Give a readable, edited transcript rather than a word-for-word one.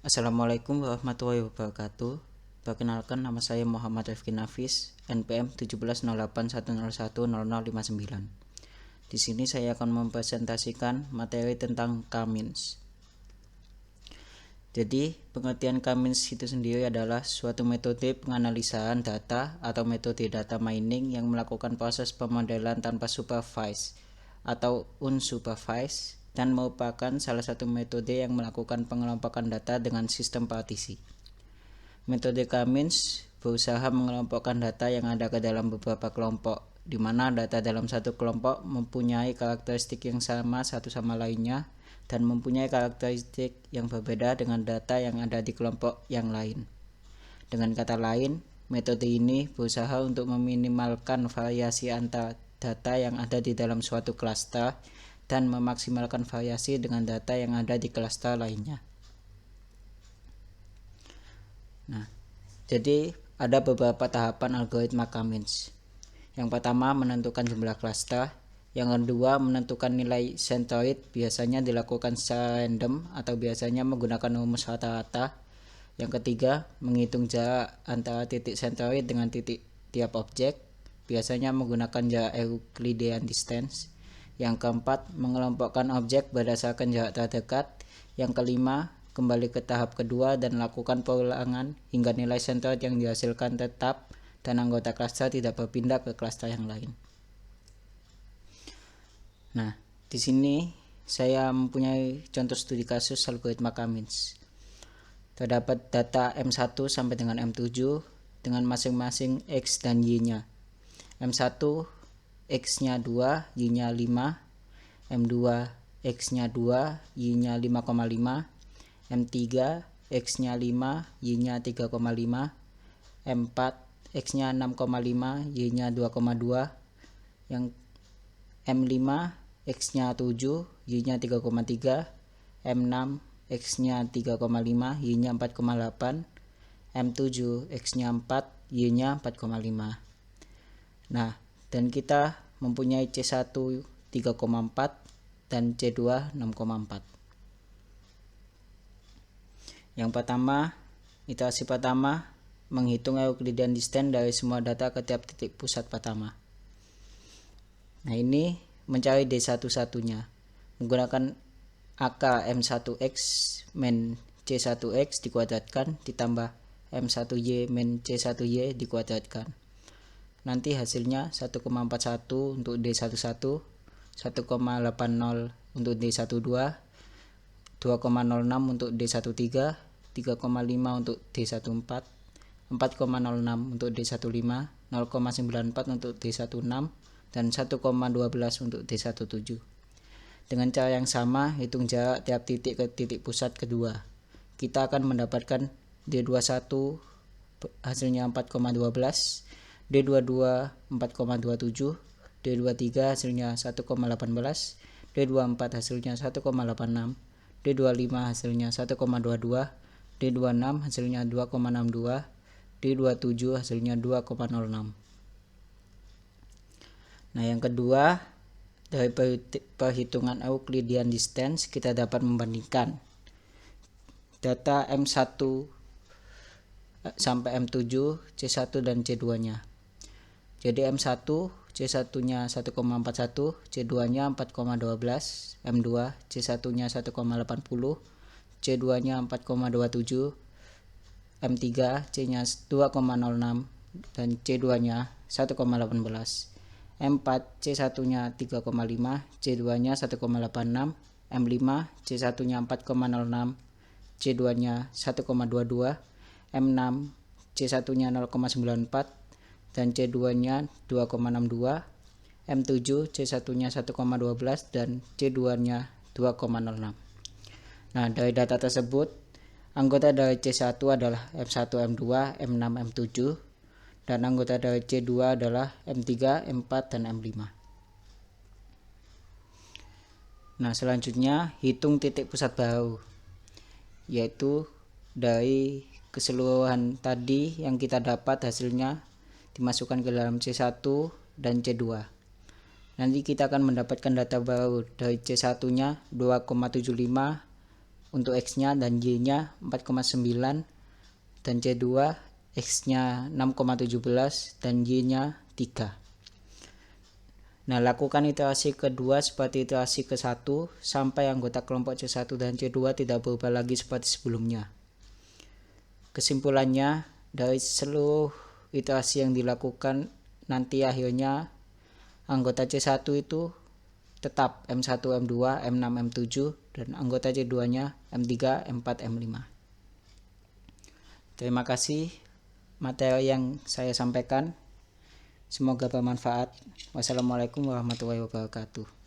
Assalamualaikum warahmatullahi wabarakatuh. Perkenalkan, nama saya Muhammad Rifki Nafis, NPM 170810100059. Di sini saya akan mempresentasikan materi tentang K-means. Jadi, pengertian K-means itu sendiri adalah suatu metode penganalisaan data atau metode data mining yang melakukan proses pemodelan tanpa supervise atau unsupervised dan merupakan salah satu metode yang melakukan pengelompokan data dengan sistem partisi. Metode K-means berusaha mengelompokkan data yang ada ke dalam beberapa kelompok, di mana data dalam satu kelompok mempunyai karakteristik yang sama satu sama lainnya dan mempunyai karakteristik yang berbeda dengan data yang ada di kelompok yang lain. Dengan kata lain, metode ini berusaha untuk meminimalkan variasi antar data yang ada di dalam suatu klaster dan memaksimalkan variasi dengan data yang ada di klaster lainnya. Nah, jadi ada beberapa tahapan algoritma K-means. Yang pertama, menentukan jumlah klaster. Yang kedua, menentukan nilai sentroid, biasanya dilakukan secara random atau biasanya menggunakan rumus rata-rata. Yang ketiga, menghitung jarak antara titik sentroid dengan titik tiap objek, biasanya menggunakan jarak Euclidean distance. Yang keempat, mengelompokkan objek berdasarkan jarak terdekat. Yang kelima, kembali ke tahap kedua dan lakukan pengulangan hingga nilai sentroid yang dihasilkan tetap dan anggota klaster tidak berpindah ke klaster yang lain. Nah, di sini saya mempunyai contoh studi kasus algoritma K-means. Terdapat data M1 sampai dengan M7 dengan masing-masing X dan Y-nya. M1 X-nya 2, Y-nya 5, M2 X-nya 2, Y-nya 5,5, M3 X-nya 5, Y-nya 3,5, M4 X-nya 6,5, Y-nya 2,2, yang M5 X-nya 7, Y-nya 3,3, M6 X-nya 3,5, Y-nya 4,8, M7 X-nya 4, Y-nya 4,5. Nah, dan kita mempunyai C1 3,4 dan C2 6,4. Yang pertama, iterasi pertama, menghitung Euclidean distance dari semua data ke tiap titik pusat pertama. Nah, ini mencari D1 satunya menggunakan angka M1X min C1X dikuadratkan ditambah M1Y min C1Y dikuadratkan. Nanti hasilnya 1,41 untuk D11, 1,80 untuk D12, 2,06 untuk D13, 3,5 untuk D14, 4,06 untuk D15, 0,94 untuk D16, dan 1,12 untuk D17. Dengan cara yang sama, hitung jarak tiap titik ke titik pusat kedua. Kita akan mendapatkan D21 hasilnya 4,12, D22 4,27, D23 hasilnya 1,18, D24 hasilnya 1,86, D25 hasilnya 1,22, D26 hasilnya 2,62, D27 hasilnya 2,06. Nah, yang kedua, dari perhitungan Euclidean distance kita dapat membandingkan data M1 sampai M7, C1 dan C2-nya. Jadi M1, C1-nya 1,41, C2-nya 4,12, M2, C1-nya 1,80, C2-nya 4,27, M3, C-nya 2,06 dan C2-nya 1,18. M4 C1-nya 3,5, C2-nya 1,86, M5 C1-nya 4,06, C2-nya 1,22, M6 C1-nya 0,94 dan C2-nya 2,62, M7 C1-nya 1,12 dan C2-nya 2,06. Nah, dari data tersebut, anggota dari C1 adalah M1, M2, M6, M7, dan anggota dari C2 adalah M3, M4, dan M5. Nah, selanjutnya hitung titik pusat baru, yaitu dari keseluruhan tadi yang kita dapat hasilnya dimasukkan ke dalam C1 dan C2. Nanti kita akan mendapatkan data baru dari C1-nya 2,75 untuk X-nya dan Y-nya 4,9 dan C2 X-nya 6,17 dan Y-nya 3. Nah, lakukan iterasi kedua seperti iterasi ke-1 sampai anggota kelompok C1 dan C2 tidak berubah lagi seperti sebelumnya. Kesimpulannya, dari seluruh iterasi yang dilakukan, nanti akhirnya anggota C1 itu tetap M1, M2, M6, M7, dan anggota C2-nya M3, M4, M5. Terima kasih materi yang saya sampaikan. Semoga bermanfaat. Wassalamualaikum warahmatullahi wabarakatuh.